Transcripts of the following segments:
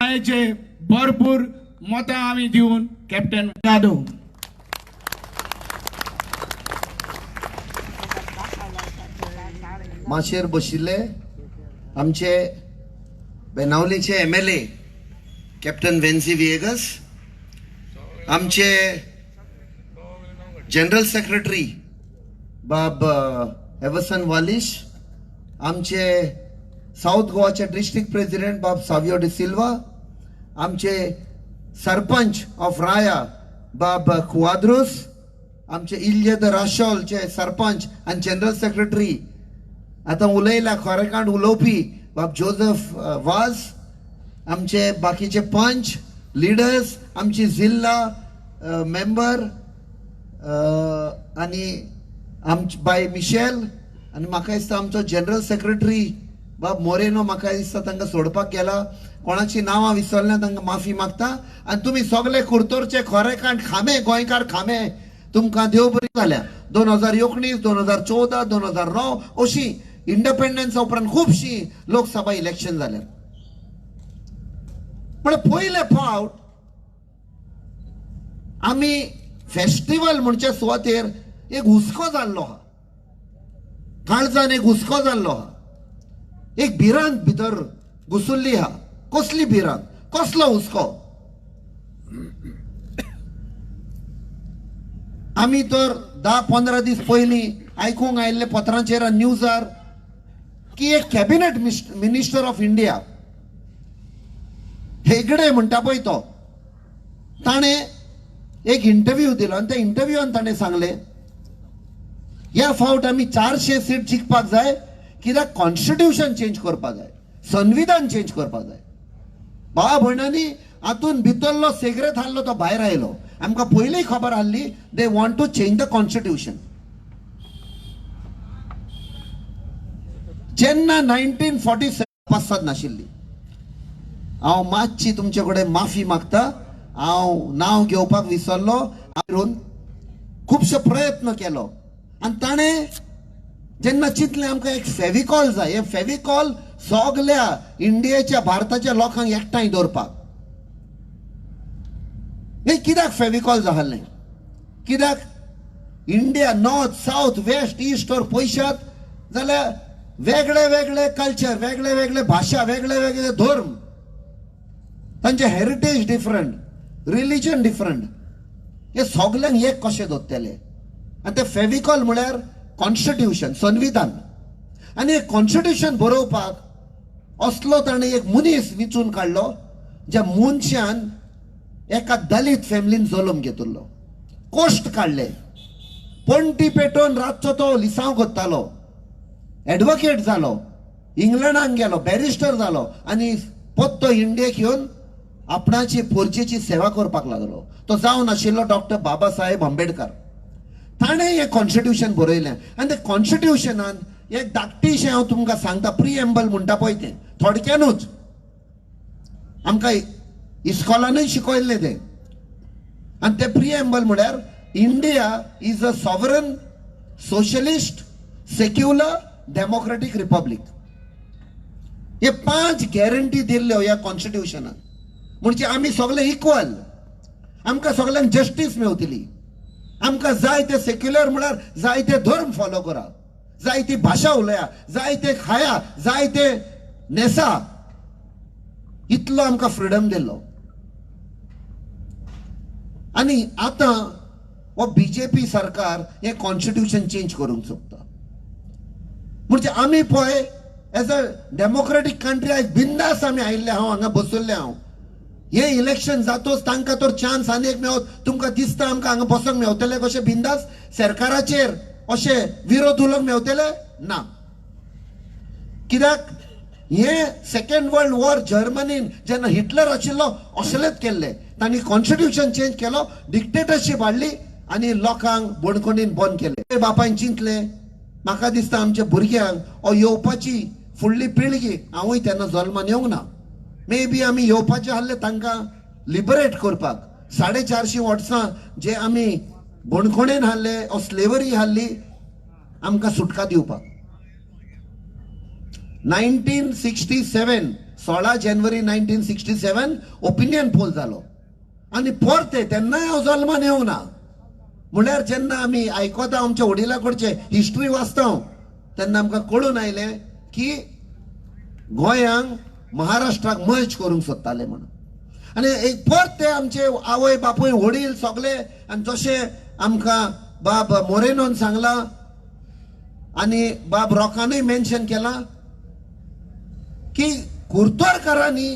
गोंयचे भरपूर मतां आमी दिवन कॅप्टन जाधव माशेर बशिल्ले आमचे बेनावलीचे MLA कॅप्टन वेन्सी विएगस, आमचे जनरल सेक्रेटरी बाब एवसन वालिश, आमचे साउथ गोवाचे डिस्ट्रिक्ट प्रेसिडेंट बाब सावियो डी सिल्वा, आमचे सरपंच ऑफ राया बाब क्वाद्रोस, आमचे इल्ले द राशोलचे सरपंच आणि जनरल सेक्रेटरी आता उलयला खोरेकांड उलोवपी बाब जोसेफ वाज, आमचे बाकीचे पंच लिडर्स, आमची जिल्हा मेंबर आणि आमचे बाय मिशेल, आणि म्हाका दिसता आमचो जनरल सेक्रेटरी बाब मोरेनो, म्हाका दिसता तांकां सोडपाक गेला. कोणाची नांवां विसरल्यां तांकां माफी मागता. आनी तुमी सगळे कुर्तोरचे खोरेकांड खामे गोंयकार खामे तुमकां देव बरी जाल्या. 2019, 2014, 2009 अशी इंडिपेंडन्सा उपरांत खूबशीं लोकसभा इलेक्शन जाल्यात. पण पयले फावट आमी फेस्टिवल म्हणचे सुवातेर एक हुस्को जाल्लो आहा, काळजान एक हुस्को जाल्लो आहा, एक भिरांत भितर घुसुल्ली आहा. कसली भिरांत, कसलो हुस्को? आमी तर 10-15 दीस पयलीं आयकूंक आयिल्ले पत्रांचेर आनी न्यूजार की एक cabinet minister of India Hegde म्हणटा पळय तो, ताणे एक इंटरव्यू दिलो आनी त्या इंटरव्यूआन ताणें सांगले ह्या फावट आमी 400 सीट जिखपाक जाय, कित्याक कॉन्स्टिट्यूशन चेंज करपाक जाय, संविधान चेंज करपाक जाय. भावा भयणांनी हातून भितरलो सेग्रेत आहलो तो भायर आयलो. आमकां पयलीं खबर आहली they want to change the constitution. जेन्ना 1947 पासत नाशिल्ली, हांव मातशी तुमचे कडेन माफी मागता, हांव नांव घेवपाक विसरलो. हांवें खुबशे प्रयत्न केलो आनी ताणें जेन्ना चिंतलें आमकां एक फेविकॉल जाय, हे फेविकॉल सगल्या इंडियेच्या भारताच्या लोकांक एकठांय दवरपाक. हे कित्याक फेविकॉल जाल्लें? कित्याक India north south west east और पयशात जाल्यार वेगळे वेगळे कल्चर, वेगळे वेगळे भाशा, वेगळे वेगळे धर्म, तांचे हेरिटेज डिफरंट, रिलिजन डिफरंट, हे सगल्यांक एक कशें दवरतले? आनी ते फेविकॉल म्हळ्यार कॉन्स्टिट्यूशन, संविधान. आनी हे कॉन्स्टिट्यूशन बरोवपाक असलो ताणें एक मनीस विचून काडलो ज्या मनशान एका दलित फॅमिलीन जल्म घेतिल्लो, कोश्ट काडले, पणटी पेटोवन रातचो तो लिसांव कोत्तालो, एडवोकेट जालो, इंग्लंडाक गेलो, बॅरिस्टर जालो आनी पोत्तो इंडियेक येवन आपणाची पोरचेची सेवा करपाक लागलो. तो जावन आशिल्लो डॉक्टर बाबासाहेब आंबेडकर. ताणें हें कॉन्स्टिट्यूशन बरयलें आनी ते कॉन्स्टिट्यूशनान एक धाकटीशें हांव तुमकां सांगता, प्रिएम्बल म्हणटा पळय तें थोडक्यानूच आमकां इस्कॉलानूय शिकयल्लें तें. आनी तें प्रिएम्बल म्हळ्यार India is a sovereign socialist secular democratic republic. हे 5 गॅरंटी दिल्ल्यो ह्या कॉन्स्टिट्यूशनान. म्हणजे आमी सगळे इक्वल, आमकां सगळ्यांक जस्टीस मेवतली, आमकां जाय ते सेक्युलर म्हळ्यार जाय ते धर्म फॉलो करा, जाय ती भाशा उलया, जाय ते खाया, जाय ते नेसा, इतलो आमकां फ्रीडम दिल्लो. आनी आतां हो बीजेपी सरकार हे कॉन्स्टिट्यूशन चेंज करूंक सोदता. म्हणजे आमी पळय एज अ डेमोक्रेटीक कंट्री आयज बिंदास आमी आयिल्ले, हांव हांगा बसयल्ले, हांव हे इलेक्शन जातोच तांकां तर चान्स आनी एक मेळत. तुमकां दिसता आमकां हांगा बसोंक मेवतले कशें बिंदास सरकाराचेर अशें विरोध उलोवंक मेवतले? ना. कित्याक हे सेकंड वर्ल्ड वॉर जर्मनीन जेन्ना हिटलर आशिल्लो असलेच केल्ले. तांणी कॉन्स्टिट्यूशन चेंज केलो, डिक्टेटरशीप हाडली आनी लोकांक बडखणीन बंद केले. बापायन चिंतले म्हाका दिसता आमच्या भुरग्यांक येवपाची फुडली पिळगी, हांवूय तेन्ना जल्मान येवंक ना, मे बी आमी येवपाचे आहले तांकां लिबरेट करपाक. 450 वर्सां जे आमी बणखणेन हाडले, स्लेवरी हाडली, आमकां सुटका दिवपाक. 1967 16 जानेवारी 1967 ओपिनियन पोल जालो आणि परते तेन्नाय हांव जल्मान येवंक ना. म्हळ्यार जेन्ना आमी आयकता आमच्या वडिलां कडचे हिस्ट्री वाचता तेन्ना आमकां कळून आयलें की गोंयांक महाराष्ट्राक मर्ज करूंक सोदताले म्हणून. आनी एक परत ते आमचे आवय बापूय वडील सगळे आनी जशें आमकां बाब मोरेनोन सांगला आनी बाब रॉकानूय मेन्शन केला की कुर्तोरकारांनी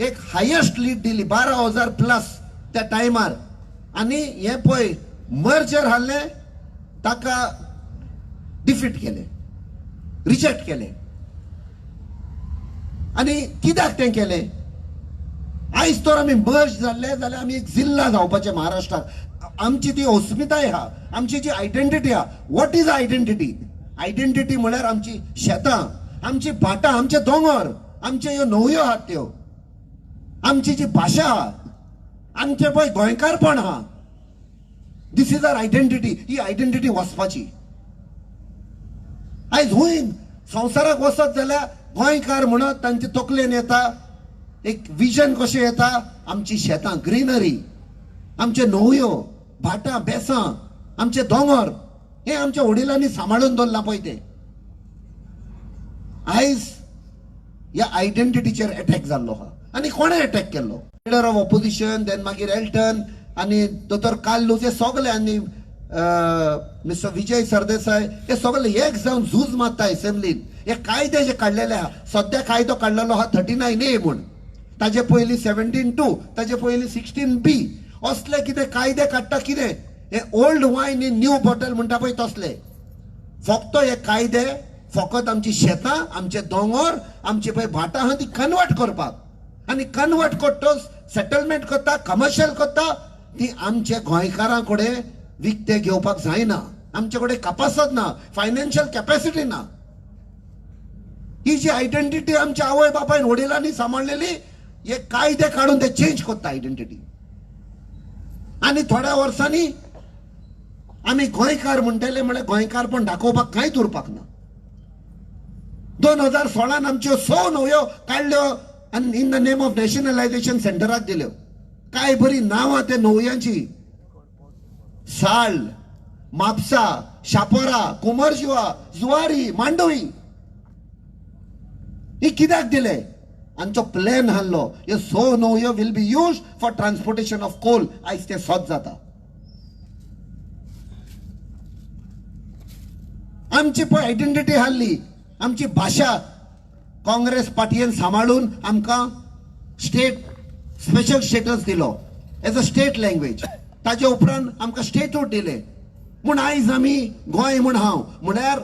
एक हायेस्ट लीड दिली 12,000 प्लस त्या टायमार. आनी हे पळय मर्जर हाडलें ताका डिफीट केले, रिजेक्ट केले. आनी कित्याक तें केलें? आयज तर आमी मर्ज जाल्ले जाल्यार आमी एक जिल्ला जावपाचे महाराष्ट्राक. आमची ती अस्मिताय आहा, आमची जी आयडेंटिटी आहा. What is identity? आयडेंटिटी म्हळ्यार आमची शेतां, आमची भाटां, आमचे दोंगर, आमचे ह्यो न्हंयो आहात त्यो, आमची जी भाशा आहा, आमचे पळय गोंयकारपण आहा. This is our identity. ही आयडेंटिटी वचपाची. आयज हूंय संवसाराक वचत जाल्यार गोंयकार म्हणत तांचे तकलेन येता एक विजन कशें येता. आमची शेतां, ग्रीनरी, आमचे न्हंयो, भाटां, बेसां, आमचे दोंगर, हे आमच्या वडिलांनी सांबाळून दवरला पळय ते. आयज ह्या आयडेंटिटीचेर अटॅक जाल्लो आहा. आनी कोणें अटॅक केल्लो? लिडर ऑफ ऑपोजिशन, देन मागीर एल्टन आनी दोतोर काल्लू, हे सगळे आनी मिस्टर विजय सरदेसाय, हे सगळे एक जावन झूज मारता असेंब्लीन. हे कायदे जे काडलेले आहा, सद्या कायदो काडलेलो आहा 39A म्हूण, ताजे पयलीं 17(2), ताजे पयलीं 16B. असले कितें कायदे काडटा कितें? हे ओल्ड वायन इन न्यू बॉटल म्हणटा पळय तसले. फक्त हे कायदे फकत आमची शेतां, आमचे दोंगर, आमची पळय भाटां आहा ती कन्वर्ट करपाक. आनी कन्वर्ट करतोच सेटलमेंट करता, कमर्शियल करता, ती आमचे गोंयकारां कडेन विकते घेवपाक जायना. आमचे कडेन कपासत ना, फायनान्शियल कॅपॅसिटी ना. ही जी आयडेंटिटी आमच्या आवय बापायन वडिलांनी सांबाळलेली, हे कायदे काढून ते चेंज करता आयडेंटिटी. आनी थोड्या वर्सांनी आमी गोंयकार म्हणटले म्हळ्यार गोंयकारपण दाखोवपाक कांयच उरपाक ना. 2016 आमच्यो 6 न्हंयो काडल्यो आनी in the name of nationalisation सेंटराक दिल्यो. काय बरी नांवां त्या न्हंयांची. साळ, म्हापसा, शापोरा, कुमारजुवा, जुवारी, मांडोळी. ही कित्याक दिले? आमचो प्लॅन हाडलो. ह्यो 6 न्हंयो will be use for transportation of coal. आयज ते सोद जाता. आमची पळय आयडेंटिटी हाडली, आमची भाशा काँग्रेस पार्टीन सांबाळून आमकां स्टेट स्पेशल स्टेटस दिलो एज अ स्टेट लँग्वेज. ताजे उपरांत आमकां स्टेटूट दिले. पूण आयज आमी गोंय म्हूण हांव म्हळ्यार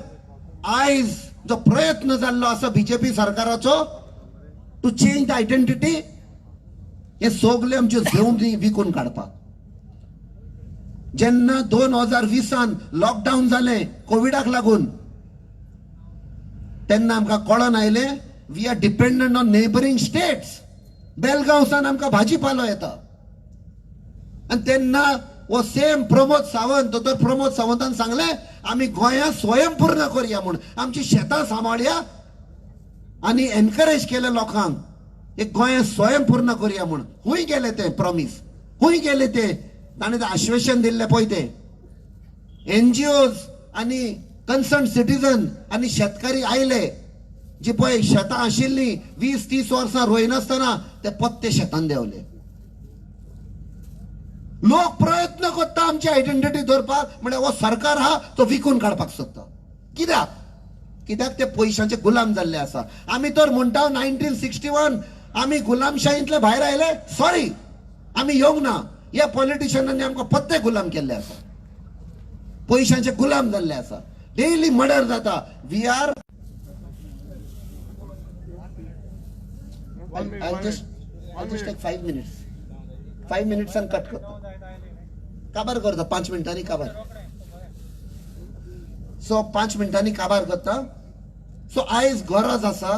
आयज जो प्रयत्न जाल्लो आसा बीजेपी सरकाराचो टू चेंज द आयडेंटिटी, हे सगळे आमच्यो जेवणी विकून काडपाक. जेन्ना 2020 लॉकडावन जालें कोविडाक लागून, तेन्ना आमकां कळोन आयलें we are dependent on neighbouring states. बेलगांवसान आमकां भाजीपालो येता. आनी तेन्ना वो सेम प्रमोद सावंत, दोतोर प्रमोद सावंतान सांगलें आमी गोंया स्वयंपूर्ण करया म्हूण, आमची शेतां सांबाळया आनी एनकरेज केले लोकांक एक गोंया स्वयंपूर्ण करया म्हूण. खूंय गेले ते प्रॉमिस, खूंय गेले ते ताणें तें आश्वेशन दिल्लें पळय ते. NGOs आनी कन्सर्न सिटीजन आनी शेतकारी आयले, जी पळय शेतां आशिल्लीं 20-30 वर्सां रोयनासतना ते पत्ते शेतान देंवले. लोक प्रयत्न करता आमची आयडेंटिटी धरपाक, म्हळ्यार हो सरकार आहा तो विकून काडपाक सोदता. कित्याक? कित्याक ते पयशांचे गुलाम जाल्ले आसा. आमी तर म्हणटा 1961 आमी गुलामशाहींतले भायर आयले. सॉरी, आमी येवंक ना. ह्या पॉलिटिशियनांनी आमकां पत्ते गुलाम केल्ले आसा, पयशांचे गुलाम जाल्ले आसा. डेली मर्डर जाता. We are I'll just take 5 minutes. 5 minutes and cut करता. काबार करता 5 मिनटांनी काबार. सो 5 मिनटांनी काबार करता. सो आयज गरज आसा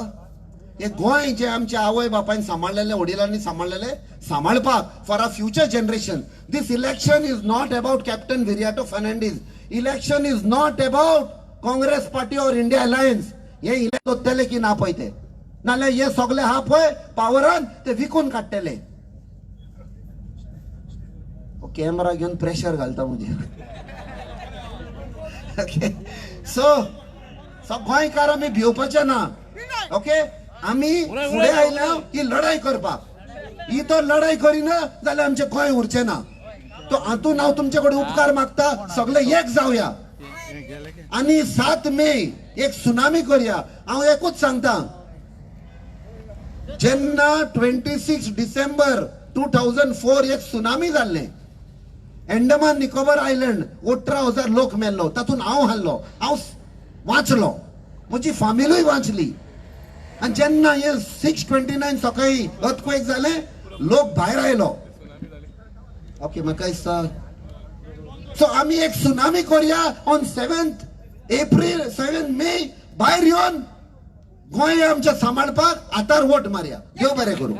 हे गोंय जे आमच्या आवय बापायन सांबाळलेले, वडिलांनी सांबाळलेले, सांबाळपाक for a future generation. This election is not about captain Viriato Fernandes. Election is not about Congress party और इंडिया अलायन्स. हे इलेक्शन जातले की ना पळय ते नाल्यार हे सगळे हा पळय पावरान ते विकून काडटले. कॅमेरा घेऊन प्रेशर घालता म्हणजे ओके. सो गोंयकार आमी भिवपाचे ना. ओके, आमी फुडें आयल्या ही लढाई करपाक. ही तो लढाई करिना जाल्यार आमचे गोंय उरचे ना. तो हातून हांव तुमचे कडेन उपकार मागता, सगळे एक जावया आणि 7 मे एक सुनामी करूया. हांव एकूच सांगता, जेन्ना 26 डिसेंबर 2004 एक सुनामी जाल्ले, अंडमान निकोबार आयलंड 18,000 लोक मेल्लो, तातूंत हांव हारलो, हांव वाचलो, म्हजी फॅमिलीय वाचली. आणि जेन्ना हे 6:29 सकाळी अर्थक्वेक जाले, लोक भायर आयलो. ओके, म्हाका दिसता सो आमी एक सुनामी करूया ऑन 7 मे भायर येवन गोंय आमच्या सांबाळपाक आतार वोट मारया. देव बरें करूं.